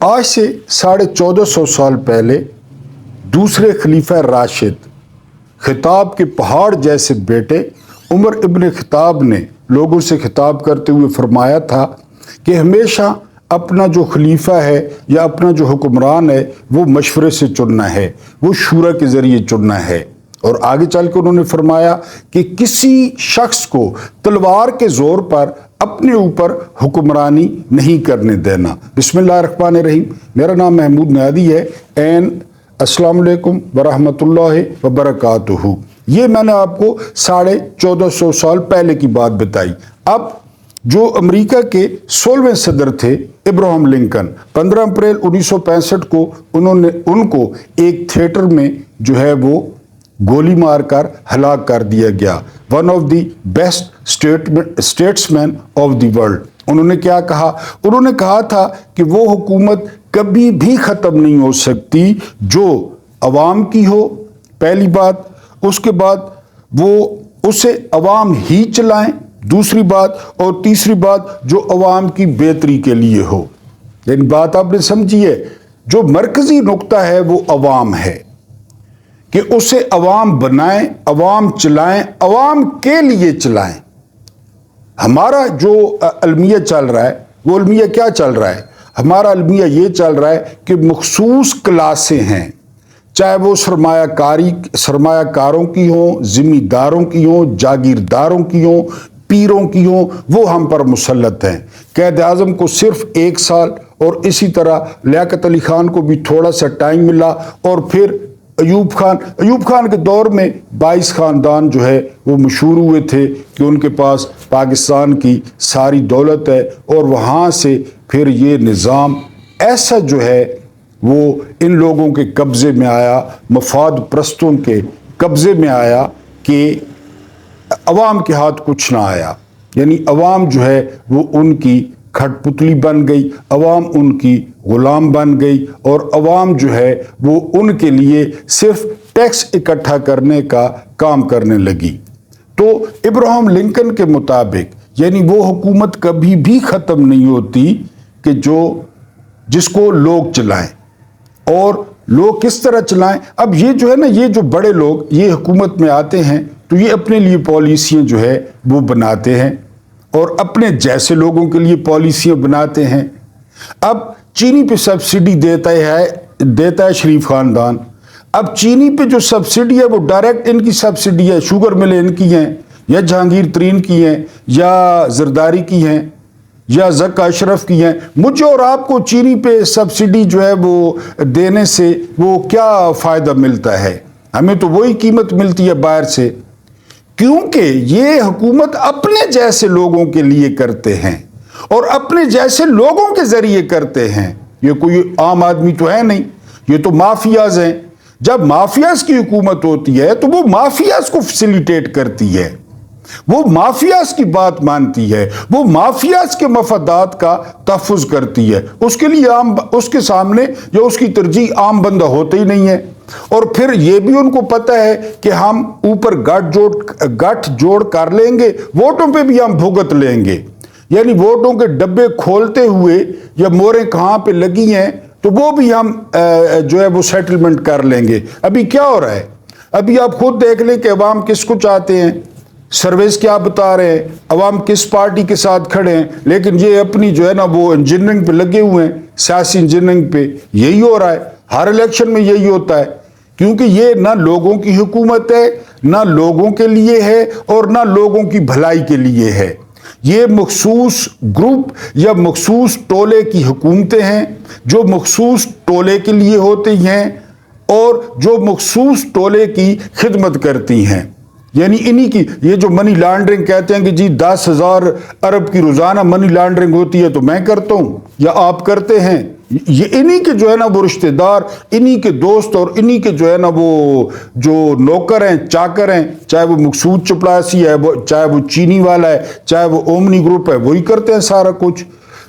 آج سے 1450 سال پہلے دوسرے خلیفہ راشد خطاب کے پہاڑ جیسے بیٹے عمر ابن خطاب نے لوگوں سے خطاب کرتے ہوئے فرمایا تھا کہ ہمیشہ اپنا جو خلیفہ ہے یا اپنا جو حکمران ہے وہ مشورے سے چننا ہے، وہ شورا کے ذریعے چننا ہے۔ اور آگے چل کے انہوں نے فرمایا کہ کسی شخص کو تلوار کے زور پر اپنے اوپر حکمرانی نہیں کرنے دینا۔ بسم اللہ الرحمن الرحیم۔ میرا نام محمود نیادی ہے۔ السلام علیکم ورحمۃ اللہ وبرکاتہ۔ یہ میں نے آپ کو 1450 سال پہلے کی بات بتائی۔ اب جو امریکہ کے 16ویں صدر تھے ابراہم لنکن، 15 اپریل 1965 کو ان کو ایک تھیٹر میں جو ہے وہ گولی مار کر ہلاک کر دیا گیا۔ One of the best statesman of the world. انہوں نے کیا کہا؟ انہوں نے کہا تھا کہ وہ حکومت کبھی بھی ختم نہیں ہو سکتی جو عوام کی ہو، پہلی بات۔ اس کے بعد وہ اسے عوام ہی چلائیں، دوسری بات، اور تیسری بات جو عوام کی بہتری کے لیے ہو۔ یعنی بات آپ نے سمجھی ہے، جو مرکزی نقطہ ہے وہ عوام ہے کہ اسے عوام بنائیں، عوام چلائیں، عوام کے لیے چلائیں۔ ہمارا جو المیہ چل رہا ہے وہ المیہ کیا چل رہا ہے؟ ہمارا المیہ یہ چل رہا ہے کہ مخصوص کلاسیں ہیں، چاہے وہ سرمایہ کاروں کی ہوں، ذمہ داروں کی ہوں، جاگیرداروں کی ہوں، پیروں کی ہوں، وہ ہم پر مسلط ہیں۔ قائد اعظم کو صرف 1 سال، اور اسی طرح لیاقت علی خان کو بھی تھوڑا سا ٹائم ملا، اور پھر ایوب خان کے دور میں 22 خاندان جو ہے وہ مشہور ہوئے تھے کہ ان کے پاس پاکستان کی ساری دولت ہے، اور وہاں سے پھر یہ نظام ایسا جو ہے وہ ان لوگوں کے قبضے میں آیا، مفاد پرستوں کے قبضے میں آیا کہ عوام کے ہاتھ کچھ نہ آیا۔ یعنی عوام جو ہے وہ ان کی کھٹ پتلی بن گئی، عوام ان کی غلام بن گئی، اور عوام جو ہے وہ ان کے لیے صرف ٹیکس اکٹھا کرنے کا کام کرنے لگی۔ تو ابراہم لنکن کے مطابق یعنی وہ حکومت کبھی بھی ختم نہیں ہوتی کہ جس کو لوگ چلائیں، اور لوگ کس طرح چلائیں۔ اب یہ جو ہے نا، یہ جو بڑے لوگ یہ حکومت میں آتے ہیں تو یہ اپنے لیے پالیسیاں جو ہے وہ بناتے ہیں، اور اپنے جیسے لوگوں کے لیے پالیسیاں بناتے ہیں۔ اب چینی پہ سبسڈی دیتا ہے شریف خاندان۔ اب چینی پہ جو سبسڈی ہے وہ ڈائریکٹ ان کی سبسڈی ہے، شوگر ملیں ان کی ہیں، یا جہانگیر ترین کی ہیں، یا زرداری کی ہیں، یا زکا اشرف کی ہیں۔ مجھے اور آپ کو چینی پہ سبسڈی جو ہے وہ دینے سے وہ کیا فائدہ ملتا ہے؟ ہمیں تو وہی قیمت ملتی ہے باہر سے، کیونکہ یہ حکومت اپنے جیسے لوگوں کے لیے کرتے ہیں اور اپنے جیسے لوگوں کے ذریعے کرتے ہیں۔ یہ کوئی عام آدمی تو ہے نہیں، یہ تو مافیاز ہیں۔ جب مافیاز کی حکومت ہوتی ہے تو وہ مافیاز کو فیسیلیٹیٹ کرتی ہے، وہ مافیاز کی بات مانتی ہے، وہ مافیاز کے مفادات کا تحفظ کرتی ہے۔ اس کے لیے اس کے سامنے یا اس کی ترجیح عام بندہ ہوتا ہی نہیں ہے۔ اور پھر یہ بھی ان کو پتہ ہے کہ ہم اوپر گٹھ جوڑ کر لیں گے، ووٹوں پہ بھی ہم بھگت لیں گے۔ یعنی ووٹوں کے ڈبے کھولتے ہوئے یا موریں کہاں پہ لگی ہیں تو وہ بھی ہم جو ہے وہ سیٹلمنٹ کر لیں گے۔ ابھی کیا ہو رہا ہے؟ ابھی آپ خود دیکھ لیں کہ عوام کس کو چاہتے ہیں، سرویز کیا بتا رہے ہیں، عوام کس پارٹی کے ساتھ کھڑے ہیں، لیکن یہ اپنی جو ہے نا وہ انجینئرنگ پہ لگے ہوئے ہیں، سیاسی انجینئرنگ پہ۔ یہی ہو رہا ہے، ہر الیکشن میں یہی ہوتا ہے، کیونکہ یہ نہ لوگوں کی حکومت ہے، نہ لوگوں کے لیے ہے، اور نہ لوگوں کی بھلائی کے لیے ہے۔ یہ مخصوص گروپ یا مخصوص ٹولے کی حکومتیں ہیں جو مخصوص ٹولے کے لیے ہوتی ہیں اور جو مخصوص ٹولے کی خدمت کرتی ہیں۔ یعنی انہی کی یہ جو منی لانڈرنگ کہتے ہیں کہ جی 10,000 ارب کی روزانہ منی لانڈرنگ ہوتی ہے تو میں کرتا ہوں یا آپ کرتے ہیں، یہ انہی کے جو ہے نا وہ رشتہ دار، انہی کے دوست، اور انہی کے جو ہے نا وہ جو نوکر ہیں، چاکر ہیں، چاہے وہ مقصود چپڑاسی ہے، چاہے وہ چینی والا ہے، چاہے وہ اومنی گروپ ہے، وہی کرتے ہیں سارا کچھ۔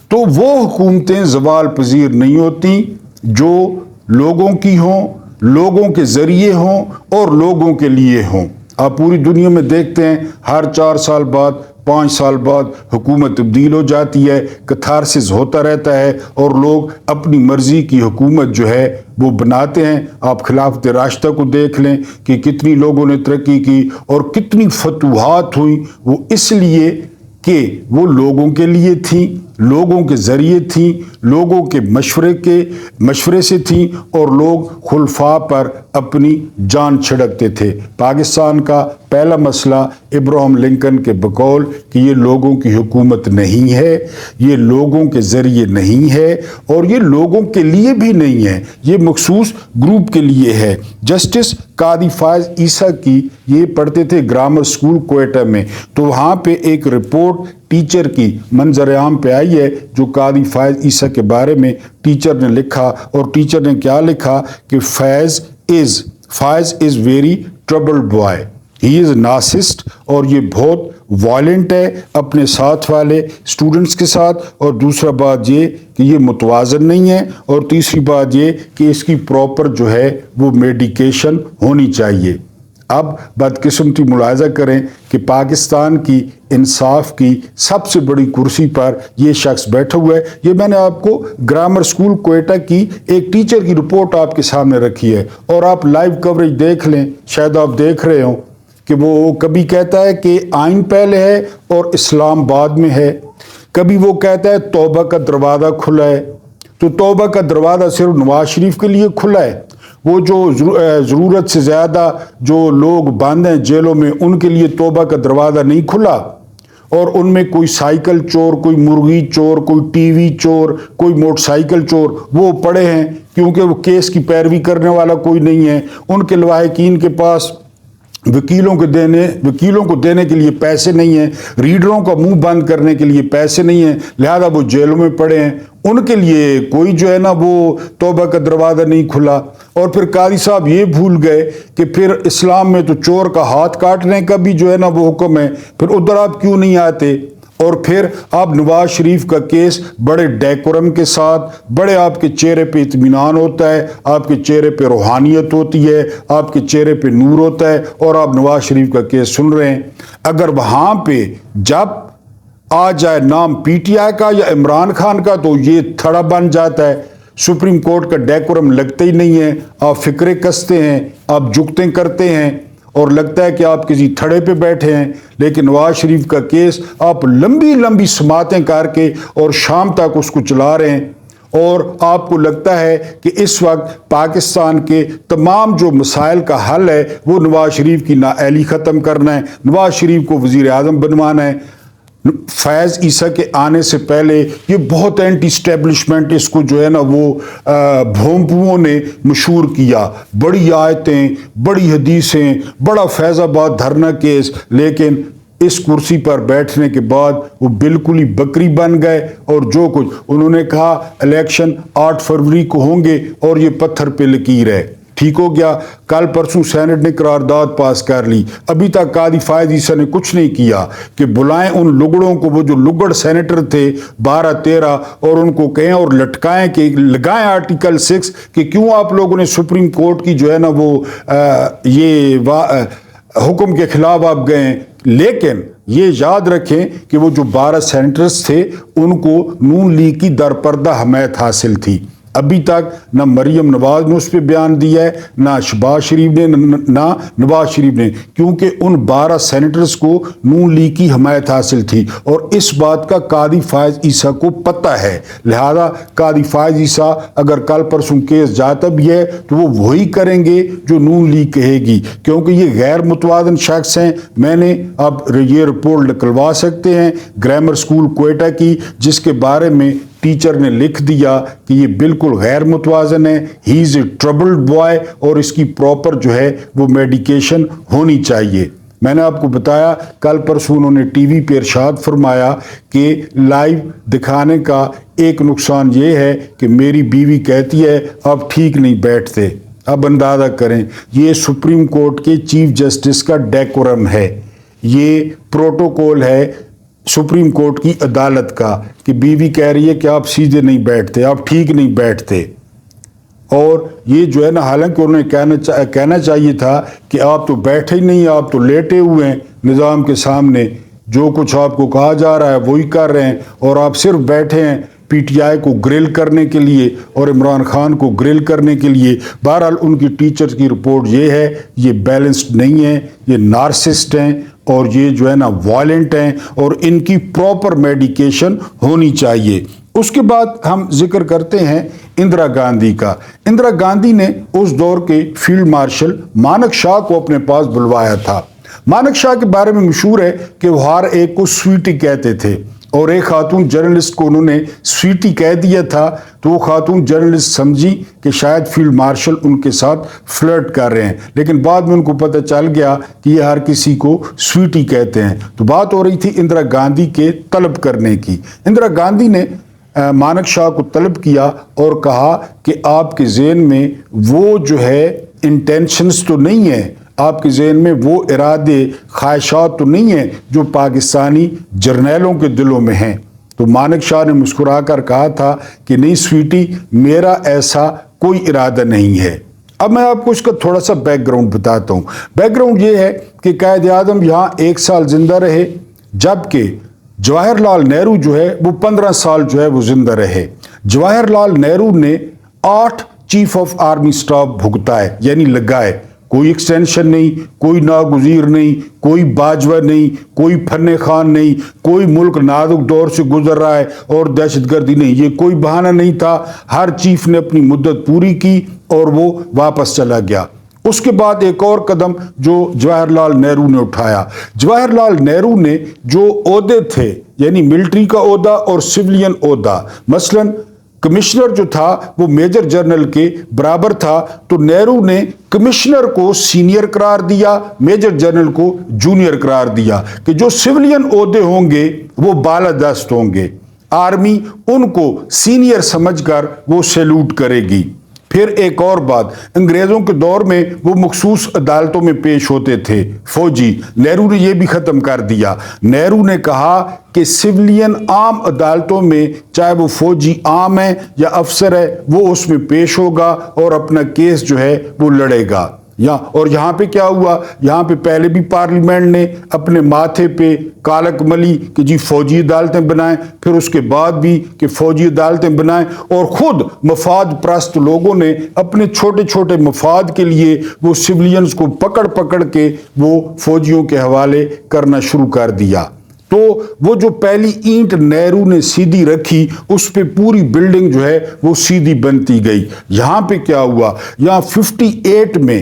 تو وہ حکومتیں زوال پذیر نہیں ہوتی جو لوگوں کی ہوں، لوگوں کے ذریعے ہوں اور لوگوں کے لیے ہوں۔ آپ پوری دنیا میں دیکھتے ہیں ہر 4 سال بعد 5 سال بعد حکومت تبدیل ہو جاتی ہے، کتھارسس ہوتا رہتا ہے اور لوگ اپنی مرضی کی حکومت جو ہے وہ بناتے ہیں۔ آپ خلافت راشدہ کو دیکھ لیں کہ کتنی لوگوں نے ترقی کی اور کتنی فتوحات ہوئیں، وہ اس لیے کہ وہ لوگوں کے لیے تھیں، لوگوں کے ذریعے تھیں، لوگوں کے مشورے سے تھیں، اور لوگ خلفاء پر اپنی جان چھڑکتے تھے۔ پاکستان کا پہلا مسئلہ ابراہیم لنکن کے بقول کہ یہ لوگوں کی حکومت نہیں ہے، یہ لوگوں کے ذریعے نہیں ہے، اور یہ لوگوں کے لیے بھی نہیں ہے، یہ مخصوص گروپ کے لیے ہے۔ جسٹس قاضی فائز عیسیٰ کی یہ پڑھتے تھے گرامر اسکول کوئٹہ میں، تو وہاں پہ ایک رپورٹ ٹیچر کی منظر عام پہ آئی ہے جو قاضی فائز عیسیٰ کے بارے میں ٹیچر نے لکھا، اور ٹیچر نے کیا لکھا کہ فائز is very troubled boy, he is narcissist, اور یہ بہت وائلنٹ ہے اپنے ساتھ والے اسٹوڈنٹس کے ساتھ، اور دوسرا بات یہ کہ یہ متوازن نہیں ہے، اور تیسری بات یہ کہ اس کی پراپر جو ہے وہ میڈیکیشن ہونی چاہیے۔ اب بدقسمتی ملاحظہ کریں کہ پاکستان کی انصاف کی سب سے بڑی کرسی پر یہ شخص بیٹھا ہوا ہے۔ یہ میں نے آپ کو گرامر اسکول کوئٹہ کی ایک ٹیچر کی رپورٹ آپ کے سامنے رکھی ہے، اور آپ لائیو کوریج دیکھ لیں، شاید آپ دیکھ رہے ہوں کہ وہ کبھی کہتا ہے کہ آئین پہلے ہے اور اسلام بعد میں ہے، کبھی وہ کہتا ہے توبہ کا دروازہ کھلا ہے، تو توبہ کا دروازہ صرف نواز شریف کے لیے کھلا ہے، وہ جو ضرورت سے زیادہ جو لوگ بند ہیں جیلوں میں ان کے لیے توبہ کا دروازہ نہیں کھلا، اور ان میں کوئی سائیکل چور، کوئی مرغی چور، کوئی ٹی وی چور، کوئی موٹر سائیکل چور وہ پڑے ہیں، کیونکہ وہ کیس کی پیروی کرنے والا کوئی نہیں ہے، ان کے لواحقین کے پاس وکیلوں کو دینے کے لیے پیسے نہیں ہیں، ریڈروں کا منہ بند کرنے کے لیے پیسے نہیں ہیں، لہذا وہ جیلوں میں پڑے ہیں، ان کے لیے کوئی جو ہے نا وہ توبہ کا دروازہ نہیں کھلا۔ اور پھر قاضی صاحب یہ بھول گئے کہ پھر اسلام میں تو چور کا ہاتھ کاٹنے کا بھی جو ہے نا وہ حکم ہے، پھر ادھر آپ کیوں نہیں آتے؟ اور پھر آپ نواز شریف کا کیس بڑے ڈیکورم کے ساتھ، بڑے آپ کے چہرے پہ اطمینان ہوتا ہے، آپ کے چہرے پہ روحانیت ہوتی ہے، آپ کے چہرے پہ نور ہوتا ہے، اور آپ نواز شریف کا کیس سن رہے ہیں۔ اگر وہاں پہ جب آ جائے نام پی ٹی آئی کا یا عمران خان کا تو یہ تھڑا بن جاتا ہے، سپریم کورٹ کا ڈیکورم لگتا ہی نہیں ہے، آپ فکرے کستے ہیں، آپ جگتیں کرتے ہیں، اور لگتا ہے کہ آپ کسی تھڑے پہ بیٹھے ہیں۔ لیکن نواز شریف کا کیس آپ لمبی سماعتیں کر کے اور شام تک اس کو چلا رہے ہیں، اور آپ کو لگتا ہے کہ اس وقت پاکستان کے تمام جو مسائل کا حل ہے وہ نواز شریف کی نااہلی ختم کرنا ہے، نواز شریف کو وزیر اعظم بنوانا ہے۔ فیض عیسیٰ کے آنے سے پہلے یہ بہت اینٹی اسٹیبلشمنٹ اس کو جو ہے نا وہ بھونپوؤں نے مشہور کیا، بڑی آیتیں، بڑی حدیثیں، بڑا فیض آباد دھرنا کیس، لیکن اس کرسی پر بیٹھنے کے بعد وہ بالکل ہی بکری بن گئے، اور جو کچھ انہوں نے کہا الیکشن 8 فروری کو ہوں گے، اور یہ پتھر پہ لکیر ہے۔ ٹھیک ہو گیا، کل پرسوں سینٹ نے قرارداد پاس کر لی، ابھی تک قاضی فائز عیسیٰ نے کچھ نہیں کیا کہ بلائیں ان لگڑوں کو، وہ جو لگڑ سینیٹر تھے 12-13، اور ان کو کہیں اور لٹکائیں کہ لگائیں آرٹیکل 6 کہ کیوں آپ لوگوں نے سپریم کورٹ کی جو ہے نا وہ یہ حکم کے خلاف آپ گئے۔ لیکن یہ یاد رکھیں کہ وہ جو 12 سینیٹرز تھے ان کو نون لیگ کی درپردہ حمایت حاصل تھی، ابھی تک نہ مریم نواز نے اس پہ بیان دیا ہے، نہ شہباز شریف نے، نہ نواز شریف نے، کیونکہ ان 12 سینیٹرز کو نون لیگ کی حمایت حاصل تھی، اور اس بات کا قاضی فائز عیسیٰ کو پتہ ہے، لہذا قاضی فائز عیسیٰ اگر کل پرسوں کیس جاتا بھی ہے تو وہ وہی کریں گے جو نون لیگ کہے گی، کیونکہ یہ غیر متوازن شخص ہیں۔ میں نے اب یہ رپورٹ نکلوا سکتے ہیں گرامر اسکول کوئٹہ کی، جس کے بارے میں ٹیچر نے لکھ دیا کہ یہ بالکل غیر متوازن ہے، ہی از اے ٹربلڈ بوائے، اور اس کی پراپر جو ہے وہ میڈیکیشن ہونی چاہیے۔ میں نے آپ کو بتایا کل پرسوں انہوں نے ٹی وی پہ ارشاد فرمایا کہ لائیو دکھانے کا ایک نقصان یہ ہے کہ میری بیوی کہتی ہے اب ٹھیک نہیں بیٹھتے۔ اب اندازہ کریں، یہ سپریم کورٹ کے چیف جسٹس کا ڈیکورم ہے، یہ پروٹوکول ہے سپریم کورٹ کی عدالت کا کہ بیوی کہہ رہی ہے کہ آپ سیدھے نہیں بیٹھتے، آپ ٹھیک نہیں بیٹھتے، اور یہ جو ہے نا حالانکہ انہوں نے کہنا چاہیے تھا کہ آپ تو بیٹھے ہی نہیں، آپ تو لیٹے ہوئے ہیں نظام کے سامنے، جو کچھ آپ کو کہا جا رہا ہے وہی کر رہے ہیں اور آپ صرف بیٹھے ہیں پی ٹی آئی کو گرل کرنے کے لیے اور عمران خان کو گرل کرنے کے لیے۔ بہرحال ان کی ٹیچر کی رپورٹ یہ ہے، یہ بیلنسڈ نہیں ہے، یہ نارسسٹ ہیں اور یہ جو ہے نا وائلنٹ ہیں اور ان کی پراپر میڈیکیشن ہونی چاہیے۔ اس کے بعد ہم ذکر کرتے ہیں اندرا گاندھی کا۔ اندرا گاندھی نے اس دور کے فیلڈ مارشل مانک شاہ کو اپنے پاس بلوایا تھا۔ مانک شاہ کے بارے میں مشہور ہے کہ وہ ہر ایک کو سویٹی کہتے تھے اور ایک خاتون جرنلسٹ کو انہوں نے سویٹی کہہ دیا تھا تو وہ خاتون جرنلسٹ سمجھی کہ شاید فیلڈ مارشل ان کے ساتھ فلرٹ کر رہے ہیں، لیکن بعد میں ان کو پتہ چل گیا کہ یہ ہر کسی کو سویٹی کہتے ہیں۔ تو بات ہو رہی تھی اندرا گاندھی کے طلب کرنے کی۔ اندرا گاندھی نے مانک شاہ کو طلب کیا اور کہا کہ آپ کے ذہن میں وہ جو ہے انٹینشنز تو نہیں ہیں، آپ کے ذہن میں وہ ارادے خواہشات تو نہیں ہیں جو پاکستانی جرنیلوں کے دلوں میں ہیں۔ تو مانک شاہ نے مسکرا کر کہا تھا کہ نہیں سویٹی، میرا ایسا کوئی ارادہ نہیں ہے۔ اب میں آپ کو اس کا تھوڑا سا بیک گراؤنڈ بتاتا ہوں۔ بیک گراؤنڈ یہ ہے کہ قائد اعظم یہاں 1 سال زندہ رہے، جبکہ جواہر لال نہرو جو ہے وہ 15 سال جو ہے وہ زندہ رہے۔ جواہر لال نہرو نے 8 چیف آف آرمی سٹاف بھگتائے، یعنی لگائے۔ کوئی ایکسٹینشن نہیں، کوئی ناگزیر نہیں، کوئی باجوہ نہیں، کوئی فن خان نہیں، کوئی ملک نازک دور سے گزر رہا ہے اور دہشت گردی نہیں، یہ کوئی بہانہ نہیں تھا۔ ہر چیف نے اپنی مدت پوری کی اور وہ واپس چلا گیا۔ اس کے بعد ایک اور قدم جو جواہر لال نہرو نے اٹھایا، جواہر لال نہرو نے جو عہدے تھے یعنی ملٹری کا عہدہ اور سویلین عہدہ، مثلاً کمشنر جو تھا وہ میجر جنرل کے برابر تھا، تو نہرو نے کمشنر کو سینئر قرار دیا، میجر جنرل کو جونیئر قرار دیا کہ جو سویلین عہدے ہوں گے وہ بالادست ہوں گے، آرمی ان کو سینئر سمجھ کر وہ سیلوٹ کرے گی۔ پھر ایک اور بات، انگریزوں کے دور میں وہ مخصوص عدالتوں میں پیش ہوتے تھے فوجی، نہرو نے یہ بھی ختم کر دیا۔ نہرو نے کہا کہ سویلین عام عدالتوں میں چاہے وہ فوجی عام ہے یا افسر ہے وہ اس میں پیش ہوگا اور اپنا کیس جو ہے وہ لڑے گا۔ اور یہاں پہ کیا ہوا، یہاں پہ پہلے بھی پارلیمنٹ نے اپنے ماتھے پہ کالک ملی کہ جی فوجی عدالتیں بنائیں، پھر اس کے بعد بھی کہ فوجی عدالتیں بنائیں، اور خود مفاد پرست لوگوں نے اپنے چھوٹے چھوٹے مفاد کے لیے وہ سویلینز کو پکڑ پکڑ کے وہ فوجیوں کے حوالے کرنا شروع کر دیا۔ تو وہ جو پہلی اینٹ نہرو نے سیدھی رکھی اس پہ پوری بلڈنگ جو ہے وہ سیدھی بنتی گئی۔ یہاں پہ کیا ہوا، یہاں 58 میں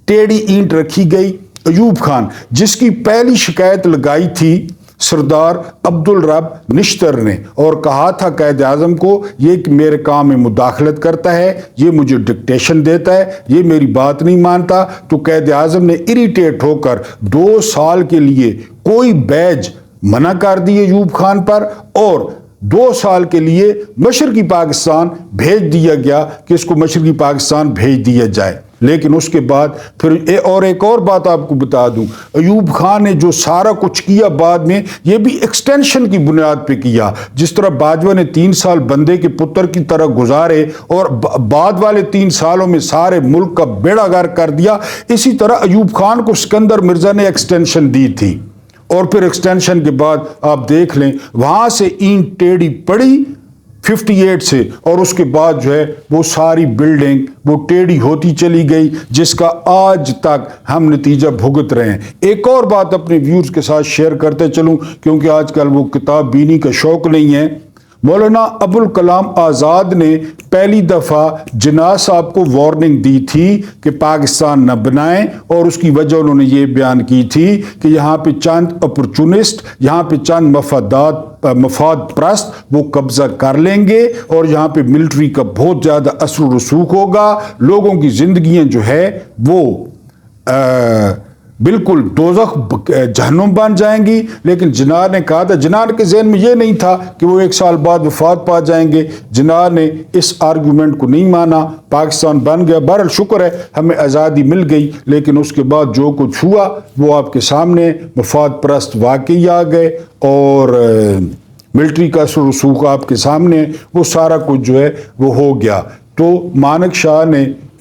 ٹیڑھی اینٹ رکھی گئی۔ ایوب خان جس کی پہلی شکایت لگائی تھی سردار عبدالرب نشتر نے اور کہا تھا قائد اعظم کو یہ کہ میرے کام میں مداخلت کرتا ہے، یہ مجھے ڈکٹیشن دیتا ہے، یہ میری بات نہیں مانتا، تو قائد اعظم نے اریٹیٹ ہو کر 2 سال کے لیے کوئی بیج منع کر دیے ایوب خان پر اور 2 سال کے لیے مشرقی پاکستان بھیج دیا گیا کہ اس کو مشرقی پاکستان بھیج دیا جائے۔ لیکن اس کے بعد پھر ایک اور بات آپ کو بتا دوں، ایوب خان نے جو سارا کچھ کیا بعد میں یہ بھی ایکسٹینشن کی بنیاد پہ کیا۔ جس طرح باجوہ نے 3 سال بندے کے پتر کی طرح گزارے اور بعد والے 3 سالوں میں سارے ملک کا بیڑا غرق کر دیا، اسی طرح ایوب خان کو سکندر مرزا نے ایکسٹینشن دی تھی۔ اور پھر ایکسٹینشن کے بعد آپ دیکھ لیں وہاں سے اینٹ ٹیڑھی پڑی 58 سے، اور اس کے بعد جو ہے وہ ساری بلڈنگ وہ ٹیڑھی ہوتی چلی گئی، جس کا آج تک ہم نتیجہ بھگت رہے ہیں۔ ایک اور بات اپنے ویورز کے ساتھ شیئر کرتے چلوں کیونکہ آج کل وہ کتاب بینی کا شوق نہیں ہے۔ مولانا ابوالکلام آزاد نے پہلی دفعہ جناح صاحب کو وارننگ دی تھی کہ پاکستان نہ بنائیں، اور اس کی وجہ انہوں نے یہ بیان کی تھی کہ یہاں پہ چند اپورچونسٹ، یہاں پہ چند مفاد پرست وہ قبضہ کر لیں گے اور یہاں پہ ملٹری کا بہت زیادہ اثر و رسوخ ہوگا، لوگوں کی زندگیاں جو ہے وہ بالکل دوزخ جہنم بن جائیں گی۔ لیکن جناح نے کہا تھا، جناح کے ذہن میں یہ نہیں تھا کہ وہ 1 سال بعد وفات پا جائیں گے۔ جناح نے اس آرگومنٹ کو نہیں مانا، پاکستان بن گیا، بہرحال شکر ہے ہمیں آزادی مل گئی، لیکن اس کے بعد جو کچھ ہوا وہ آپ کے سامنے، مفاد پرست واقعی آ گئے اور ملٹری کا اثر و رسوخ آپ کے سامنے، وہ سارا کچھ جو ہے وہ ہو گیا۔ تو مانک شاہ نے